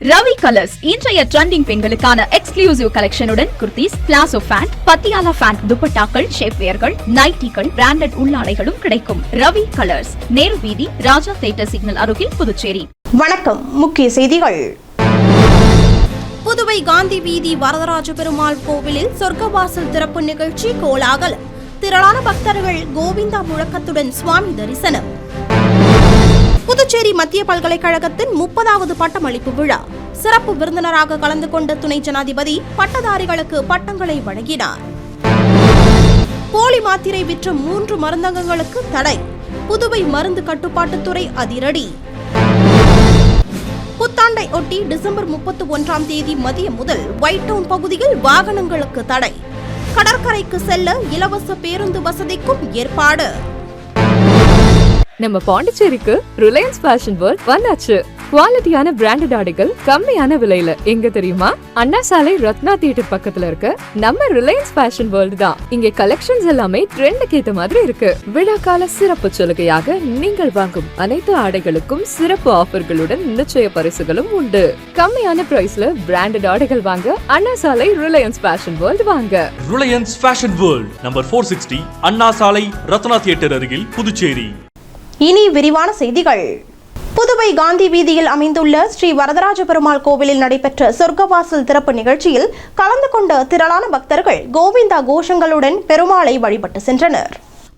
Ravi colours இன்றைய trending பெண்களுக்கான exclusive கலெக்ஷனுடன் kurtis, palazzo pant, Patiala pant, துப்பட்டாக்கள், ஷேப்வேர்கள், நைட்டிகள், பிராண்டட் உள்ளாடைகளும் கிடைக்கும். ரவி கலர்ஸ், நேரு வீதி, ராஜா தியேட்டர் சிக்னல் அருகில், புதுச்சேரி. வணக்கம். முக்கிய செய்திகள். புதுவை காந்தி வீதி வரதராஜ பெருமாள் கோவிலில் சொர்க்கவாசல் திறப்பு நிகழ்ச்சி கோலாகலம். திரளான பக்தர்கள் கோவிந்தா முழக்கத்துடன் சுவாமி தரிசனம். புதுச்சேரி மத்திய பல்கலைக்கழகத்தின் 30வது பட்டமளிப்பு விழா. சிறப்பு விருந்தினராக கலந்து கொண்ட துணை ஜனாதிபதி பட்டதாரிகளுக்கு பட்டங்களை வழங்கினார். போலி மாத்திரை விற்ற 3 மருந்தகங்களுக்கு தடை. புதுவை மருந்து கட்டுப்பாட்டுத்துறை அதிரடி. புத்தாண்டை ஒட்டி டிசம்பர் 31ஆம் தேதி மதியம் முதல் ஒயிட் டவுன் பகுதியில் வாகனங்களுக்கு தடை. கடற்கரைக்கு செல்ல இலவச பேருந்து வசதிக்கும் ஏற்பாடு. நம்ம பாண்டிச்சேரிக்கு ரிலையன்ஸ் ஃபேஷன் வேர்ல்ட் வந்தாச்சு. குவாலிட்டியான பிராண்டட் ஆடைகள் கம்மியான விலையில. எங்க தெரியுமா? அண்ணா சாலை ரத்னா தியேட்டர் பக்கத்துல இருக்க நம்ம ரிலையன்ஸ் ஃபேஷன் வேர்ல்ட் தான். இங்க கலெக்ஷன்ஸ் எல்லாமே ட்ரெண்டுக்கு ஏத்த மாதிரி இருக்கு. விழாக்கால சிறப்பு சலுகையாக நீங்கள் வாங்கும் அனைத்து ஆடைகளுக்கும் சிறப்பு ஆஃபர்களுடன் நிச்சய பரிசுகளும் உண்டு. கம்மியான பிரைஸ்ல பிராண்டட் ஆடைகள் வாங்க அண்ணா சாலை ரிலையன்ஸ் ஃபேஷன் வேர்ல்ட் வாங்க. ரிலையன்ஸ் ஃபேஷன் வேர்ல்ட் நம்பர் 460 அண்ணா சாலை ரத்னா தியேட்டர் அருகில், புதுச்சேரி. இனி விரிவான செய்திகள். புதுவை காந்தி வீதியில் அமைந்துள்ள ஸ்ரீ வரதராஜ பெருமாள் கோவிலில் நடைபெற்ற சொர்க்கவாசல் திறப்பு நிகழ்ச்சியில் கலந்து கொண்ட திரளான பக்தர்கள் கோவிந்தா கோஷங்களுடன் பெருமாளை வழிபட்டு சென்றனர்.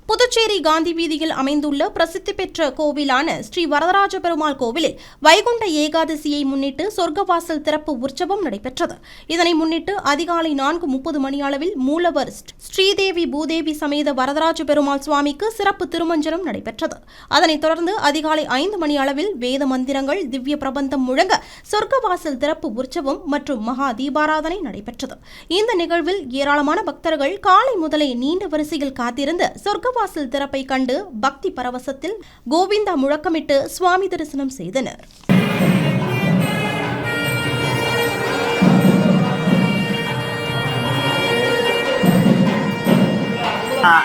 புதுச்சேரி காந்தி வீதியில் அமைந்துள்ள பிரசித்தி பெற்ற கோவிலான ஸ்ரீ வரதராஜ பெருமாள் கோவிலில் வைகுண்ட ஏகாதசியை முன்னிட்டு சொர்க்கவாசல் திறப்பு உற்சவம் நடைபெற்றது. இதனை முன்னிட்டு அதிகாலை 4:30 மணியளவில் மூலவர் ஸ்ரீதேவி பூதேவி சமேத வரதராஜ பெருமாள் சுவாமிக்கு சிறப்பு திருமஞ்சனம் நடைபெற்றது. அதனைத் தொடர்ந்து அதிகாலை 5 மணியளவில் வேத மந்திரங்கள், திவ்ய பிரபந்தம் முழங்க சொர்க்கவாசல் திறப்பு உற்சவம் மற்றும் மகா தீபாராதனை நடைபெற்றது. இந்த நிகழ்வில் ஏராளமான பக்தர்கள் காலை முதலே நீண்ட வரிசையில் காத்திருந்து சொர்க்க வாசல் திறப்பை கண்டு பக்தி பரவசத்தில் கோவிந்தா முழக்கமிட்டு சுவாமி தரிசனம் செய்தனர்.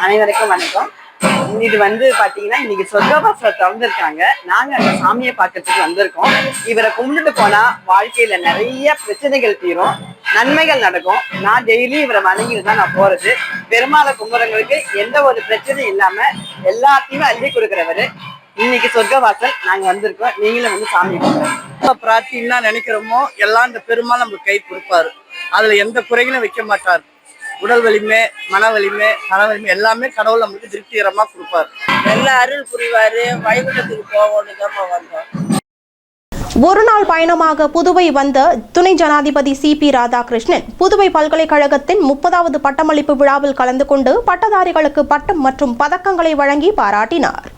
அனைவருக்கும் வணக்கம். இது பாத்தீங்கன்னா இன்னைக்கு சொர்க்கவாசல் திறந்திருக்காங்க. நாங்க அந்த சாமியை பார்க்கறதுக்கு வந்திருக்கோம். இவரை கும்பிட்டு போனா வாழ்க்கையில நிறைய பிரச்சனைகள் தீரும், நன்மைகள் நடக்கும். நான் டெய்லி இவரை வணங்கிட்டு தான் நான் போறது. பெருமாளை கும்புறவங்களுக்கு எந்த ஒரு பிரச்சனையும் இல்லாம எல்லாத்தையுமே அள்ளி கொடுக்குறவரு. இன்னைக்கு சொர்க்கவாசல் நாங்க வந்திருக்கோம். நீங்களும் சாமி பிரார்த்தின்னா நினைக்கிறோமோ எல்லாம் இந்த பெருமாள் நம்மளுக்கு கை கொடுப்பாரு. அதுல எந்த குறைகளும் வைக்க மாட்டார். உடல் வலிமை, மன வலிமை, மன வலிமை எல்லாமே கடவுள் நம்மளுக்கு திருப்திகரமா கொடுப்பாரு. எல்லா அருள் புரிவாரு. வைகுண்டத்துக்கு போவோன்னு வந்தோம். ஒரு நாள் பயணமாக புதுவை வந்த துணை ஜனாதிபதி CP ராதாகிருஷ்ணன் புதுவை பல்கலைக்கழகத்தின் 30வது பட்டமளிப்பு விழாவில் கலந்து கொண்டு பட்டதாரிகளுக்கு பட்டம் மற்றும் பதக்கங்களை வழங்கி பாராட்டினார்.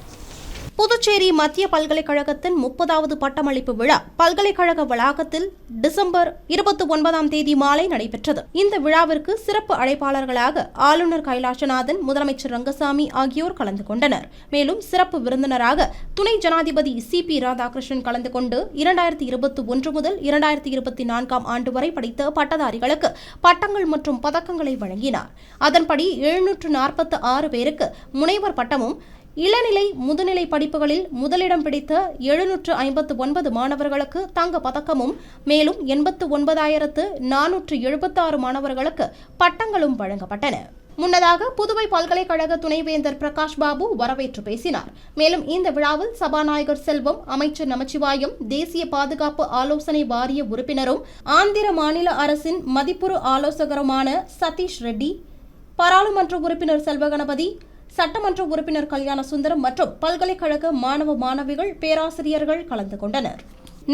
புதுச்சேரி மத்திய பல்கலைக்கழகத்தின் 30வது பட்டமளிப்பு விழா பல்கலைக்கழக வளாகத்தில் டிசம்பர் 29ஆம் தேதி மாலை நடைபெற்றது. இந்த விழாவிற்கு சிறப்பு அழைப்பாளர்களாக ஆளுநர் கைலாசநாதன், முதலமைச்சர் ரங்கசாமி ஆகியோர் கலந்து கொண்டனர். மேலும் சிறப்பு விருந்தினராக துணை ஜனாதிபதி CP ராதாகிருஷ்ணன் கலந்து கொண்டு 2021 முதல் 2024ஆம் ஆண்டு வரை படித்த பட்டதாரிகளுக்கு பட்டங்கள் மற்றும் பதக்கங்களை வழங்கினார். அதன்படி 746 பேருக்கு முனைவர் பட்டமும், இளநிலை, முதுநிலை படிப்புகளில் முதலிடம் பிடித்த 759 மாணவர்களுக்கு தங்க பதக்கமும், மேலும் 89,476 மாணவர்களுக்கு பட்டங்களும் வழங்கப்பட்டன. முன்னதாக புதுவை பல்கலைக்கழக துணைவேந்தர் பிரகாஷ் பாபு வரவேற்று பேசினார். மேலும் இந்த விழாவில் சபாநாயகர் செல்வம், அமைச்சர் நமச்சிவாயம், தேசிய பாதுகாப்பு ஆலோசனை வாரிய உறுப்பினரும் ஆந்திர மாநில அரசின் மதிப்புறு ஆலோசகருமான சதீஷ் ரெட்டி, பாராளுமன்ற உறுப்பினர் செல்வகணபதி, சட்டமன்ற உறுப்பினர் கல்யாண சுந்தரம் மற்றும் பல்கலைக்கழக மாணவ மாணவிகள், பேராசிரியர்கள் கலந்து கொண்டனர்.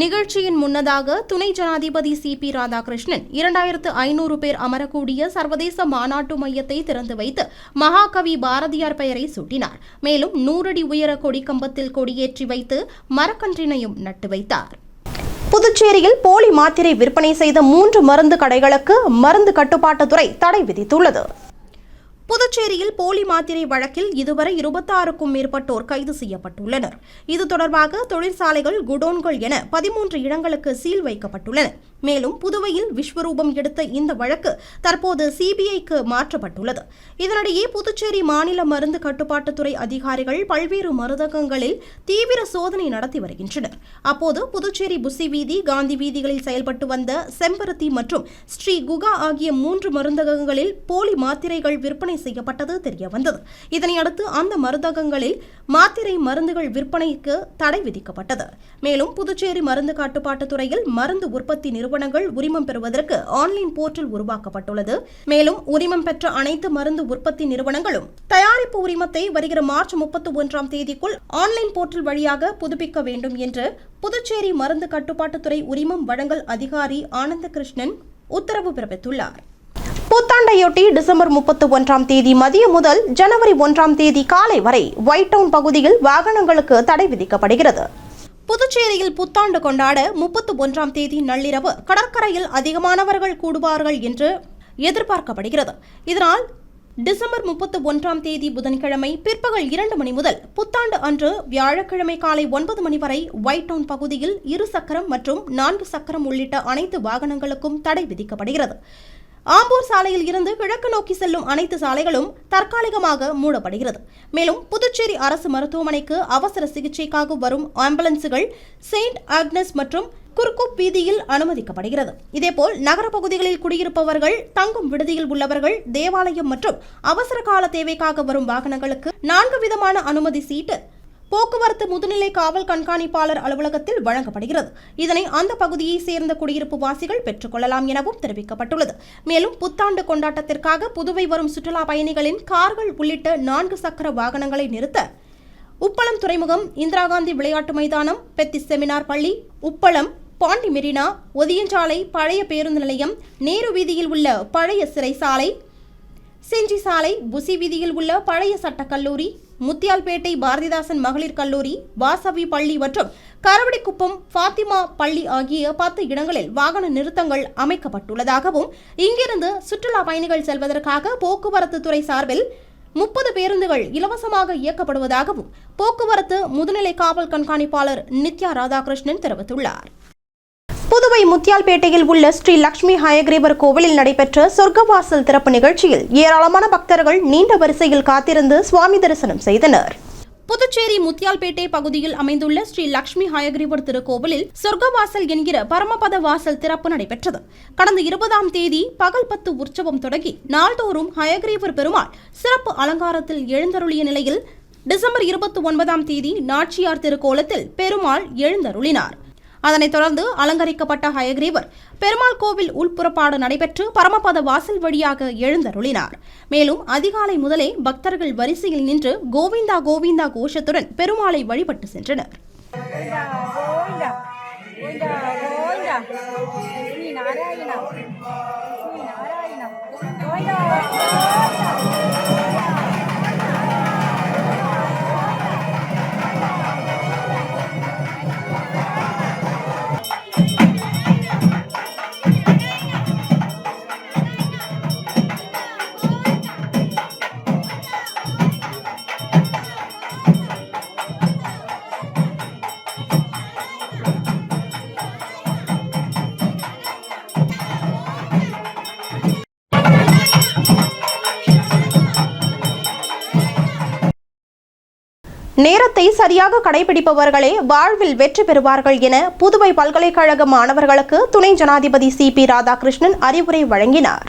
நிகழ்ச்சியின் முன்னதாக துணை ஜனாதிபதி CP ராதாகிருஷ்ணன் 2500 பேர் அமரக்கூடிய சர்வதேச மாநாட்டு மையத்தை திறந்து வைத்து மகாகவி பாரதியார் பெயரை சூட்டினார். மேலும் 100 அடி உயர கொடிக்கம்பத்தில் கொடியேற்றி வைத்து மரக்கன்றினையும் நட்டு வைத்தார். புதுச்சேரியில் போலி மாத்திரை விற்பனை செய்த 3 மருந்து கடைகளுக்கு மருந்து கட்டுப்பாட்டுத்துறை தடை விதித்துள்ளது. புதுச்சேரியில் போலி மாத்திரை வழக்கில் இதுவரை 26க்கும் மேற்பட்டோர் கைது செய்யப்பட்டுள்ளனர். இது தொடர்பாக தொழிற்சாலைகள், குடோன்கள் என 13 இடங்களுக்கு சீல் வைக்கப்பட்டுள்ளன. மேலும் புதுவையில் விஸ்வரூபம் எடுத்த இந்த வழக்கு தற்போது சிபிஐக்கு மாற்றப்பட்டுள்ளது. இதனிடையே புதுச்சேரி மாநில மருந்து கட்டுப்பாட்டுத்துறை அதிகாரிகள் பல்வேறு மருந்தகங்களில் தீவிர சோதனை நடத்தி வருகின்றனர். அப்போது புதுச்சேரி புசி வீதி, காந்தி வீதிகளில் செயல்பட்டு வந்த செம்பருத்தி மற்றும் ஸ்ரீ குகா ஆகிய 3 மருந்தகங்களில் போலி மாத்திரைகள் விற்பனை செய்யப்பட்டது தெரியவந்தது. இதனையடுத்து அந்த மருந்தகங்களில் மாத்திரை மருந்துகள் விற்பனைக்கு தடை விதிக்கப்பட்டது. மேலும் புதுச்சேரி மருந்து கட்டுப்பாட்டுத்துறையில் மருந்து உற்பத்தி நிறுவனங்கள் உரிமம் பெறுவதற்கு ஆன்லைன் போர்ட்டல் உருவாக்கப்பட்டுள்ளது. மேலும் உரிமம் பெற்ற அனைத்து மருந்து உற்பத்தி நிறுவனங்களும் தயாரிப்பு உரிமத்தை வருகிற மார்ச் 31ஆம் தேதிக்குள் ஆன்லைன் போர்ட்டல் வழியாக புதுப்பிக்க வேண்டும் என்று புதுச்சேரி மருந்து கட்டுப்பாட்டுத்துறை உரிமம் வழங்கல் அதிகாரி ஆனந்தகிருஷ்ணன் உத்தரவு பிறப்பித்துள்ளார். புத்தாண்டையொட்டி டிசம்பர் 31ஆம் தேதி மதியம் முதல் ஜனவரி 1ஆம் தேதி காலை வரை ஒயிட் டவுன் பகுதியில் வாகனங்களுக்கு தடை விதிக்கப்படுகிறது. புதுச்சேரியில் புத்தாண்டு கொண்டாட 31ஆம் தேதி நள்ளிரவு கடற்கரையில் அதிகமானவர்கள் கூடுவார்கள் என்று எதிர்பார்க்கப்படுகிறது. இதனால் டிசம்பர் 31ஆம் தேதி புதன்கிழமை பிற்பகல் 2 மணி முதல் புத்தாண்டு அன்று வியாழக்கிழமை காலை 9 மணி வரை ஒயிட் டவுன் பகுதியில் 2 சக்கரம் மற்றும் 4 சக்கரம் உள்ளிட்ட அனைத்து வாகனங்களுக்கும் தடை விதிக்கப்படுகிறது. ஆம்பூர் சாலையில் இருந்து கிழக்கு நோக்கி செல்லும் அனைத்து சாலைகளும் தற்காலிகமாக மூடப்படுகிறது. மேலும் புதுச்சேரி அரசு மருத்துவமனைக்கு அவசர சிகிச்சைக்காக வரும் ஆம்புலன்ஸுகள் செயின்ட் ஆக்னஸ் மற்றும் குர்குப் வீதியில் அனுமதிக்கப்படுகிறது. இதேபோல் நகர பகுதிகளில் குடியிருப்பவர்கள், தங்கும் விடுதியில் உள்ளவர்கள், தேவாலயம் மற்றும் அவசர கால தேவைக்காக வரும் வாகனங்களுக்கு 4 விதமான அனுமதி சீட்டு போக்குவரத்து முதுநிலை காவல் கண்காணிப்பாளர் அலுவலகத்தில் வழங்கப்படுகிறது. இதனை அந்த பகுதியை சேர்ந்த குடியிருப்பு வாசிகள் பெற்றுக் கொள்ளலாம் எனவும் தெரிவிக்கப்பட்டுள்ளது. மேலும் புத்தாண்டு கொண்டாட்டத்திற்காக புதுவை வரும் சுற்றுலா பயணிகளின் கார்கள் உள்ளிட்ட 4 சக்கர வாகனங்களை நிறுத்த உப்பளம் துறைமுகம், இந்திரா காந்தி விளையாட்டு மைதானம், பெத்தி செமினார் பள்ளி, உப்பளம், பாண்டி மெரினா, ஒதியஞ்சாலை, பழைய பேருந்து நிலையம், நேரு வீதியில் உள்ள பழைய சிறைசாலை, செஞ்சி சாலை, புசி வீதியில் உள்ள பழைய சட்டக்கல்லூரி, முத்தியால்பேட்டை பாரதிதாசன் மகளிர் கல்லூரி, வாசவி பள்ளி மற்றும் கரவடிக்குப்பம் ஃபாத்திமா பள்ளி ஆகிய 10 இடங்களில் வாகன நிறுத்தங்கள் அமைக்கப்பட்டுள்ளதாகவும், இங்கிருந்து சுற்றுலா பயணிகள் செல்வதற்காக போக்குவரத்து துறை சார்பில் 30 பேருந்துகள் இலவசமாக இயக்கப்படுவதாகவும் போக்குவரத்து முதுநிலை காவல் கண்காணிப்பாளர் நித்யா ராதாகிருஷ்ணன் தெரிவித்துள்ளார். புதுவை முத்தியால்பேட்டையில் உள்ள ஸ்ரீ லட்சுமி ஹயக்ரீவர் கோவிலில் நடைபெற்ற சொர்க்கவாசல் திறப்பு நிகழ்ச்சியில் ஏராளமான பக்தர்கள் நீண்ட வரிசையில் காத்திருந்து சுவாமி தரிசனம் செய்தனர். புதுச்சேரி முத்தியால்பேட்டை பகுதியில் அமைந்துள்ள ஸ்ரீ லட்சுமி ஹயக்ரீவர் திருக்கோவிலில் சொர்க்கவாசல் என்கிற பரமபத வாசல் திறப்பு நடைபெற்றது. கடந்த 20ஆம் தேதி பகல் 10 உற்சவம் தொடங்கி நாள்தோறும் ஹயக்ரீவர் பெருமாள் சிறப்பு அலங்காரத்தில் எழுந்தருளிய நிலையில் டிசம்பர் 29ஆம் தேதி நாச்சியார் திருக்கோலத்தில் பெருமாள் எழுந்தருளினார். அதனைத் தொடர்ந்து அலங்கரிக்கப்பட்ட ஹயக்ரீவர் பெருமாள் கோவில் உள்புறப்பாடு நடைபெற்று பரமபத வாசல் வழியாக எழுந்தருளினார். மேலும் அதிகாலை முதலே பக்தர்கள் வரிசையில் நின்று கோவிந்தா கோவிந்தா கோஷத்துடன் பெருமாளை வழிபட்டு சென்றனர். நேரத்தை சரியாக கடைபிடிப்பவர்களே வாழ்வில் வெற்றி பெறுவார்கள் என புதுவை பல்கலைக்கழக மாணவர்களுக்கு துணை ஜனாதிபதி சிபி ராதாகிருஷ்ணன் அறிவுரை வழங்கினார்.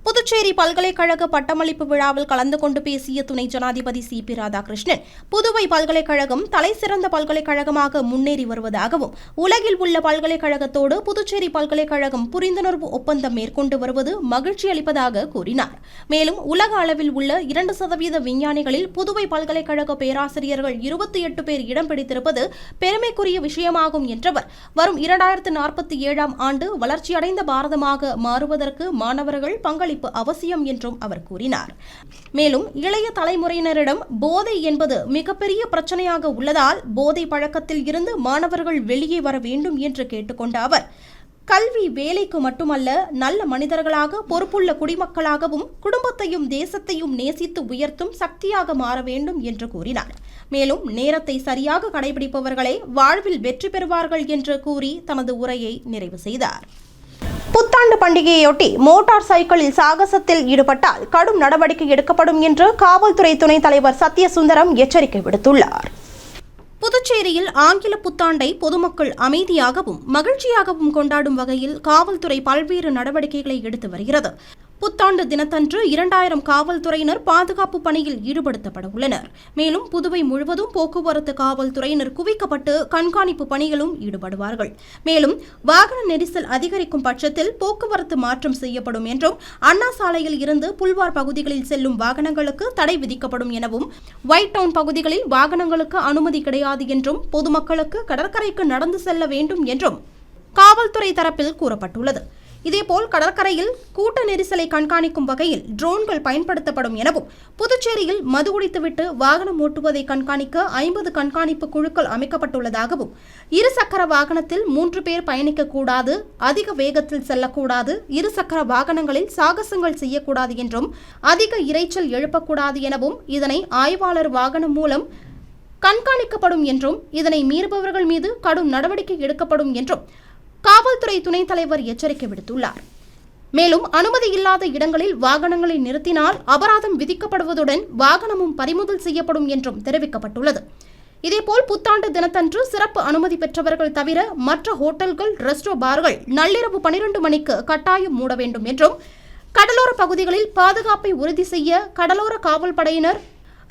புதுச்சேரி பல்கலைக்கழக பட்டமளிப்பு விழாவில் கலந்து கொண்டு பேசிய துணை ஜனாதிபதி சிபி ராதாகிருஷ்ணன், புதுவை பல்கலைக்கழகம் தலைசிறந்த பல்கலைக்கழகமாக முன்னேறி வருவதாகவும், உலகில் உள்ள பல்கலைக்கழகத்தோடு புதுச்சேரி பல்கலைக்கழகம் புரிந்துணர்வு ஒப்பந்தம் மேற்கொண்டு வருவது மகிழ்ச்சி அளிப்பதாக கூறினார். மேலும் உலக அளவில் உள்ள 2% விஞ்ஞானிகளில் புதுவை பல்கலைக்கழக பேராசிரியர்கள் 28 பேர் இடம் பிடித்திருப்பது பெருமைக்குரிய விஷயமாகும் என்றவர், வரும் 2047ஆம் ஆண்டு வளர்ச்சியடைந்த பாரதமாக மாறுவதற்கு மாணவர்கள் பங்களிப்பு அவசியம் என்றும் அவர் கூறினார். மேலும் இளைய தலைமுறையினரிடம் போதை என்பது மிகப்பெரிய பிரச்சனையாக உள்ளதால் போதை பழக்கத்தில் இருந்து மாணவர்கள் வெளியே வர வேண்டும் என்று கேட்டுக்கொண்ட அவர், கல்வி வேலைக்கு மட்டுமல்ல, நல்ல மனிதர்களாக பொறுப்புள்ள குடிமக்களாகவும் குடும்பத்தையும் தேசத்தையும் நேசித்து உயர்த்தும் சக்தியாக மாற வேண்டும் என்று கூறினார். மேலும் நேரத்தை சரியாக கடைபிடிப்பவர்களே வாழ்வில் வெற்றி பெறுவார்கள் என்று கூறி தனது உரையை நிறைவு செய்தார். புத்தாண்டு பண்டிகையொட்டி மோட்டார் சைக்கிளில் சாகசத்தில் ஈடுபட்டால் கடும் நடவடிக்கை எடுக்கப்படும் என்று காவல்துறை துணைத் தலைவர் சத்யசுந்தரம் எச்சரிக்கை விடுத்துள்ளார். புதுச்சேரியில் ஆங்கில புத்தாண்டை பொதுமக்கள் அமைதியாகவும் மகிழ்ச்சியாகவும் கொண்டாடும் வகையில் காவல்துறை பல்வேறு நடவடிக்கைகளை எடுத்து வருகிறது. புத்தாண்டு தினத்தன்று 2000 காவல்துறையினர் பாதுகாப்பு பணியில் ஈடுபடுத்தப்பட உள்ளனர். மேலும் புதுவை முழுவதும் போக்குவரத்து காவல்துறையினர் குவிக்கப்பட்டு கண்காணிப்பு பணிகளும் ஈடுபடுவார்கள். மேலும் வாகன நெரிசல் அதிகரிக்கும் பட்சத்தில் போக்குவரத்து மாற்றம் செய்யப்படும் என்றும், அண்ணா சாலையில் இருந்து புல்வார் பகுதிகளில் செல்லும் வாகனங்களுக்கு தடை விதிக்கப்படும் எனவும், ஒயிட் டவுன் பகுதிகளில் வாகனங்களுக்கு அனுமதி கிடையாது என்றும், பொதுமக்களுக்கு கடற்கரைக்கு நடந்து செல்ல வேண்டும் என்றும் காவல்துறை தரப்பில் கூறப்பட்டுள்ளது. இதேபோல் கடற்கரையில் கூட்ட நெரிசலை கண்காணிக்கும் வகையில் ட்ரோன்கள் பயன்படுத்தப்படும் எனவும், புதுச்சேரியில் மது குடித்துவிட்டு வாகனம் ஓட்டுவதை கண்காணிக்க 50 கண்காணிப்பு குழுக்கள் அமைக்கப்பட்டுள்ளதாகவும், இருசக்கர வாகனத்தில் 3 பேர் பயணிக்கக்கூடாது, அதிக வேகத்தில் செல்லக்கூடாது, இருசக்கர வாகனங்களில் சாகசங்கள் செய்யக்கூடாது என்றும், அதிக இரைச்சல் எழுப்பக்கூடாது எனவும், இதனை ஆய்வாளர் வாகனம் மூலம் கண்காணிக்கப்படும் என்றும், இதனை மீறுபவர்கள் மீது கடும் நடவடிக்கை எடுக்கப்படும் என்றும் காவல்துறை துணைத் தலைவர் எச்சரிக்கை விடுத்துள்ளார். மேலும் அனுமதி இல்லாத இடங்களில் வாகனங்களை நிறுத்தினால் அபராதம் விதிக்கப்படுவதுடன் வாகனமும் பறிமுதல் செய்யப்படும் என்றும் தெரிவிக்கப்பட்டுள்ளது. இதேபோல் புத்தாண்டு தினத்தன்று சிறப்பு அனுமதி பெற்றவர்கள் தவிர மற்ற ஹோட்டல்கள், ரெஸ்டோ பார்கள் நள்ளிரவு 12 மணிக்கு கட்டாயம் மூட வேண்டும் என்றும், கடலோர பகுதிகளில் பாதுகாப்பை உறுதி செய்ய கடலோர காவல் படையினர்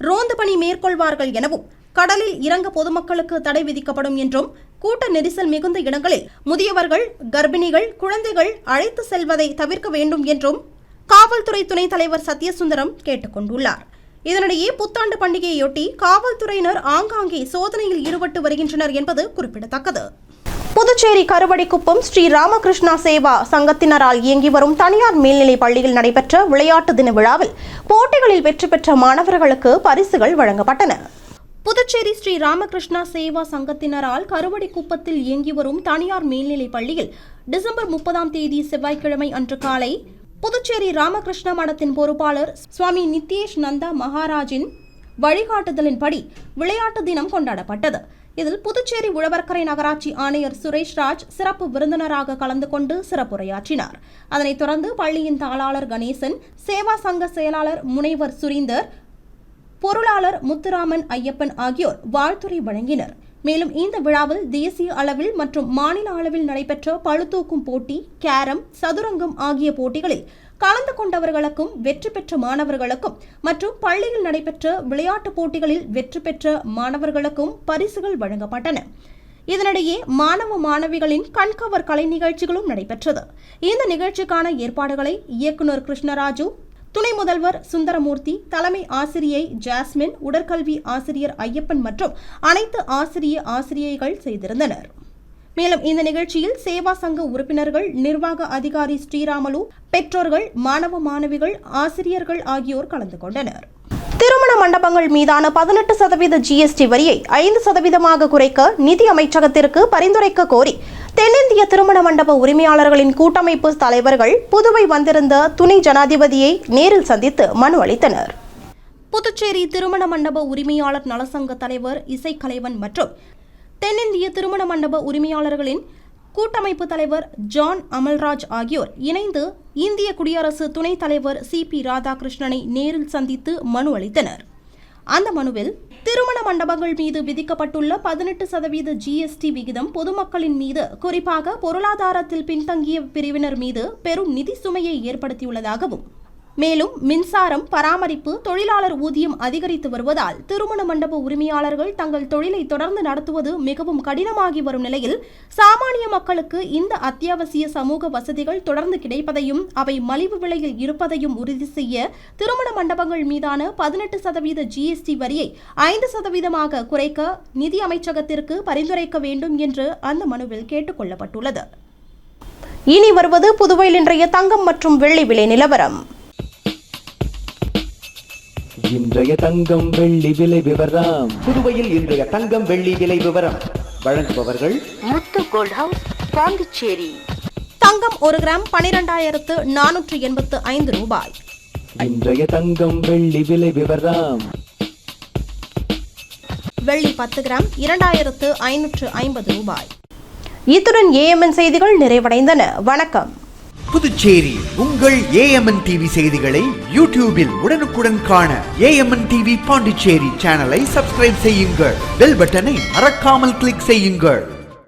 ரோந்து பணி மேற்கொள்வார்கள் எனவும், கடலில் இறங்க பொதுமக்களுக்கு தடை விதிக்கப்படும் என்றும், கூட்ட நெரிசல் மிகுந்த இடங்களில் முதியவர்கள், கர்ப்பிணிகள், குழந்தைகள் அழைத்து செல்வதை தவிர்க்க வேண்டும் என்றும் காவல்துறை துணைத் தலைவர் சத்யசுந்தரம் கேட்டுக் கொண்டுள்ளார். இதனிடையே புத்தாண்டு பண்டிகையொட்டி காவல்துறையினர் ஆங்காங்கே சோதனையில் ஈடுபட்டு வருகின்றனர் என்பது குறிப்பிடத்தக்கது. புதுச்சேரி கருவடிக்குப்பம் ஸ்ரீ ராமகிருஷ்ணா சேவா சங்கத்தினரால் இயங்கி வரும் தனியார் மேல்நிலைப் பள்ளியில் நடைபெற்ற விளையாட்டு தின விழாவில் போட்டிகளில் வெற்றி பெற்ற மாணவர்களுக்கு பரிசுகள் வழங்கப்பட்டன. புதுச்சேரி ஸ்ரீ ராமகிருஷ்ணா சேவா சங்கத்தினரால் கருவடிக்குப்பத்தில் இயங்கி வரும் தனியார் மேல்நிலைப் பள்ளியில் டிசம்பர் 30ஆம் தேதி செவ்வாய்க்கிழமை அன்று காலை புதுச்சேரி ராமகிருஷ்ணா மடத்தின் பொறுப்பாளர் சுவாமி நித்யேஷ் நந்தா மகாராஜின் வழிகாட்டுதலின்படி விளையாட்டு தினம் கொண்டாடப்பட்டது. இதில் புதுச்சேரி உழவர்கரை நகராட்சி ஆணையர் சுரேஷ் ராஜ் சிறப்பு விருந்தினராக கலந்து கொண்டு சிறப்புரையாற்றினார். அதனைத் தொடர்ந்து பள்ளியின் தாளாளர் கணேசன், சேவா சங்க செயலாளர் முனைவர் சுரீந்தர், பொருளாளர் முத்துராமன் ஐயப்பன் ஆகியோர் வாழ்த்துரை வழங்கினர். மேலும் இந்த விழாவில் தேசிய அளவில் மற்றும் மாநில அளவில் நடைபெற்ற பளுதூக்கும் போட்டி, கேரம், சதுரங்கம் ஆகிய போட்டிகளில் கலந்து கொண்டவர்களுக்கும் வெற்றி பெற்ற மாணவர்களுக்கும் மற்றும் பள்ளியில் நடைபெற்ற விளையாட்டுப் போட்டிகளில் வெற்றி பெற்ற மாணவர்களுக்கும் பரிசுகள் வழங்கப்பட்டன. இதனிடையே மாணவ மாணவிகளின் கண்கவர் கலை நிகழ்ச்சிகளும் நடைபெற்றது. இந்த நிகழ்ச்சிக்கான ஏற்பாடுகளை இயக்குநர் கிருஷ்ணராஜு, துணை முதல்வர் சுந்தரமூர்த்தி, தலைமை ஆசிரியை ஜாஸ்மின், உடற்கல்வி ஆசிரியர் ஐயப்பன் மற்றும் அனைத்து ஆசிரியைகள் செய்திருந்தனர். மேலும் இந்த நிகழ்ச்சியில் சேவா சங்க உறுப்பினர்கள், நிர்வாக அதிகாரி ஸ்ரீராமலு, பெற்றோர்கள், மாணவ மாணவிகள், ஆசிரியர்கள் ஆகியோர் கலந்து கொண்டனர். திருமண மண்டபங்கள் மீதான 18% GST வரியை 5% குறைக்க நிதி அமைச்சகத்திற்கு பரிந்துரைக்க கோரி தென்னிந்திய திருமண மண்டப உரிமையாளர்களின் கூட்டமைப்பு தலைவர்கள் புதுவை வந்திருந்த துணை ஜனாதிபதியை நேரில் சந்தித்து மனு அளித்தனர். புதுச்சேரி திருமண மண்டப உரிமையாளர் நலசங்க தலைவர் இசைக்கலைவன் மற்றும் தென்னிந்திய திருமண மண்டப உரிமையாளர்களின் கூட்டமைப்பு தலைவர் ஜான் அமல்ராஜ் ஆகியோர் இணைந்து இந்திய குடியரசு துணைத் தலைவர் CP ராதாகிருஷ்ணனை நேரில் சந்தித்து மனு அளித்தனர். அந்த மனுவில் திருமண மண்டபங்கள் மீது விதிக்கப்பட்டுள்ள 18% GST விகிதம் பொதுமக்களின் மீது, குறிப்பாக பொருளாதாரத்தில் பின்தங்கிய பிரிவினர் மீது பெரும் நிதி சுமையை ஏற்படுத்தியுள்ளதாகவும், மேலும் மின்சாரம், பராமரிப்பு, தொழிலாளர் ஊதியம் அதிகரித்து வருவதால் திருமண மண்டப உரிமையாளர்கள் தங்கள் தொழிலை தொடர்ந்து நடத்துவது மிகவும் கடினமாகி வரும் நிலையில் சாமானிய மக்களுக்கு இந்த அத்தியாவசிய சமூக வசதிகள் தொடர்ந்து கிடைப்பதையும் அவை மலிவு விலையில் இருப்பதையும் உறுதி செய்ய திருமண மண்டபங்கள் மீதான 18% GST வரியை 5% குறைக்க நிதி அமைச்சகத்திற்கு பரிந்துரைக்க வேண்டும் என்று அந்த மனுவில் கேட்டுக் கொள்ளப்பட்டுள்ளது. இனி வருவது புதுவையில் இன்றைய தங்கம் மற்றும் வெள்ளி விலை நிலவரம். இன்றைய தங்கம் வெள்ளி விலை விவரம். புதுவையில் இன்றைய தங்கம் வெள்ளி விலை விவரம் வழங்குபவர்கள் முத்து கோல்ட் ஹவுஸ், பாண்டிச்சேரி. தங்கம் 1 கிராம் 12,485 ரூபாய். இன்றைய தங்கம் வெள்ளி விலை விவரம். வெள்ளி 10 கிராம் 2,550 ரூபாய். இத்துடன் ஏஎம்என் செய்திகள் நிறைவடைந்தன. வணக்கம். புதுச்சேரி உங்கள் ஏஎம்என் டிவி செய்திகளை யூடியூபில் உடனுக்குடன் காண ஏஎம்என் டிவி பாண்டிச்சேரி சேனலை சப்ஸ்கிரைப் செய்யுங்கள். பெல் பட்டனை மறக்காமல் கிளிக் செய்யுங்கள்.